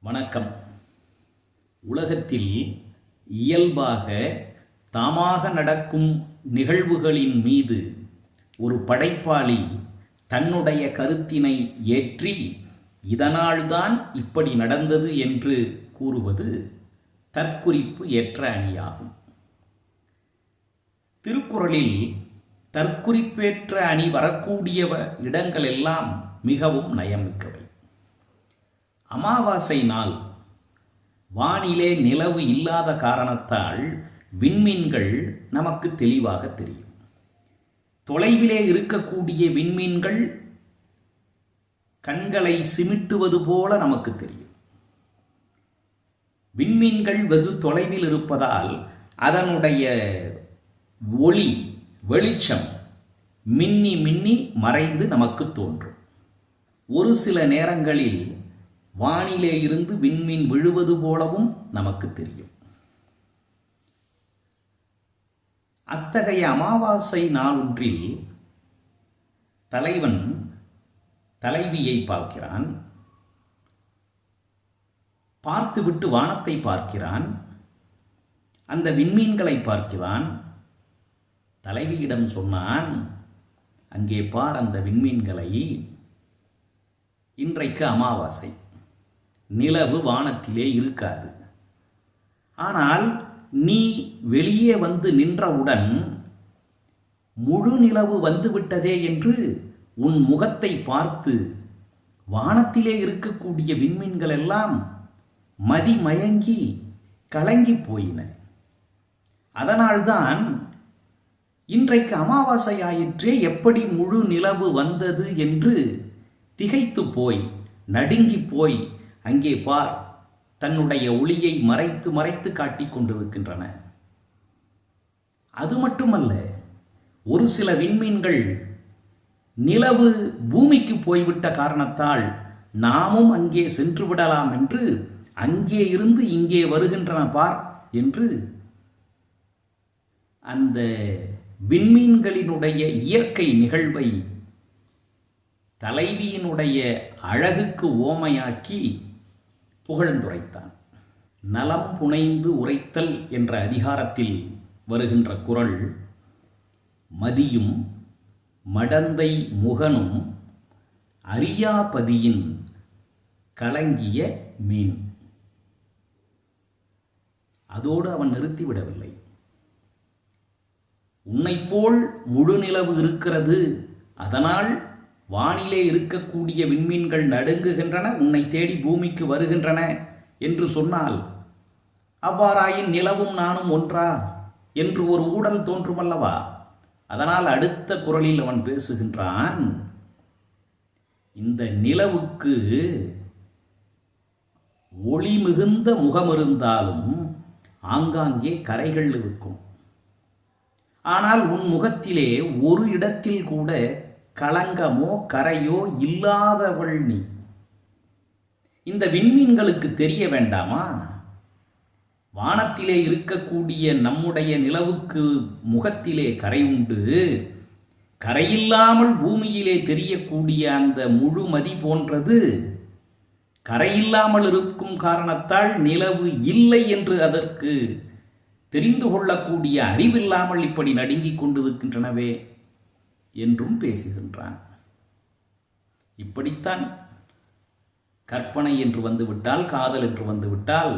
வணக்கம். உலகத்தில் இயல்பாக தாமாக நடக்கும் நிகழ்வுகளின் மீது ஒரு படைப்பாளி தன்னுடைய கருத்தினை ஏற்றி இதனால்தான் இப்படி நடந்தது என்று கூறுவது தற்குறிப்பு ஏற்ற அணியாகும். திருக்குறளில் தற்குறிப்பேற்ற அணி வரக்கூடிய இடங்களெல்லாம் மிகவும் நயமிக்கவை. அமாவாசை நாள் வானிலே நிலவு இல்லாத காரணத்தால் விண்மீன்கள் நமக்கு தெளிவாக தெரியும். தொலைவிலே இருக்கக்கூடிய விண்மீன்கள் கண்களை சிமிட்டுவது போல நமக்கு தெரியும். விண்மீன்கள் வெகு தொலைவில் இருப்பதால் அதனுடைய ஒளி வெளிச்சம் மின்னி மின்னி மறைந்து நமக்கு தோன்றும். ஒரு சில நேரங்களில் வானிலே இருந்து விண்மீன் விழுவது போலவும் நமக்கு தெரியும். அத்தகைய அமாவாசை நாளொன்றில் தலைவன் தலைவியை பார்க்கிறான். பார்த்துவிட்டு வானத்தை பார்க்கிறான். அந்த விண்மீன்களை பார்க்கிறான். தலைவியிடம் சொன்னான், அங்கே பார் அந்த விண்மீன்களை, இன்றைக்கு அமாவாசை, நிலவு வானத்திலே இருக்காது. ஆனால் நீ வெளியே வந்து நின்றவுடன் முழு நிலவு வந்துவிட்டதே என்று உன் முகத்தை பார்த்து வானத்திலே இருக்கக்கூடிய விண்மீன்கள் எல்லாம் மதிமயங்கி கலங்கி போயின. அதனால்தான் இன்றைக்கு அமாவாசை ஆயிற்றே, எப்படி முழு நிலவு வந்தது என்று திகைத்து போய் நடுங்கி போய் அங்கே பார் தன்னுடைய ஒளியை மறைத்து மறைத்து காட்டிக் கொண்டிருக்கின்றன. அது மட்டுமல்ல, ஒரு சில விண்மீன்கள் நிலவு பூமிக்கு போய்விட்ட காரணத்தால் நாமும் அங்கே சென்று விடலாம் என்று அங்கே இருந்து இங்கே வருகின்றன பார் என்று அந்த விண்மீன்களினுடைய இயற்கை நிகழ்வை தலைவியினுடைய அழகுக்கு ஓமையாக்கி புகழ்ந்துரைத்தான். நலம் புனைந்து உரைத்தல் என்ற அதிகாரத்தில் வருகின்ற குறள், மதியும் மடந்தை முகனும் அரியாபதியின் கலங்கிய மீன். அதோடு அவன் நிறுத்திவிடவில்லை. உன்னைப்போல் முழு நிலவு இருக்கிறது, அதனால் வானிலே இருக்கக்கூடிய விண்மீன்கள் நடுங்குகின்றன, உன்னை தேடி பூமிக்கு வருகின்றன என்று சொன்னால், அவ்வாறாயின் நிலவும் நானும் ஒன்றா என்று ஒரு ஊடல் தோன்றுமல்லவா? அதனால் அடுத்த குறளில் அவன் பேசுகின்றான், இந்த நிலவுக்கு ஒளி மிகுந்த முகம் இருந்தாலும் ஆங்காங்கே கரைகள் இருக்கும். ஆனால் உன் முகத்திலே ஒரு இடத்தில் கூட களங்கமோ கரையோ இல்லாதவள் நீ. இந்த விண்மீன்களுக்கு தெரிய வேண்டாமா? வானத்திலே இருக்கக்கூடிய நம்முடைய நிலவுக்கு முகத்திலே கரை உண்டு. கரையில்லாமல் பூமியிலே தெரியக்கூடிய அந்த முழுமதி போன்றது கரையில்லாமல் இருக்கும் காரணத்தால் நிலவு இல்லை என்று அதற்கு தெரிந்து கொள்ளக்கூடிய அறிவில்லாமல் இப்படி நடுங்கிக் கொண்டிருக்கின்றனவே என்றும் பேசுகின்றான். இப்படித்தான் கற்பனை என்று வந்துவிட்டால், காதல் என்று வந்துவிட்டால்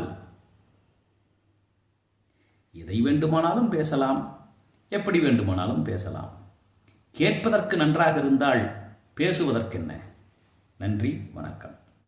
எதை வேண்டுமானாலும் பேசலாம், எப்படி வேண்டுமானாலும் பேசலாம். கேட்பதற்கு நன்றாக இருந்தால் பேசுவதற்கென்ன? நன்றி, வணக்கம்.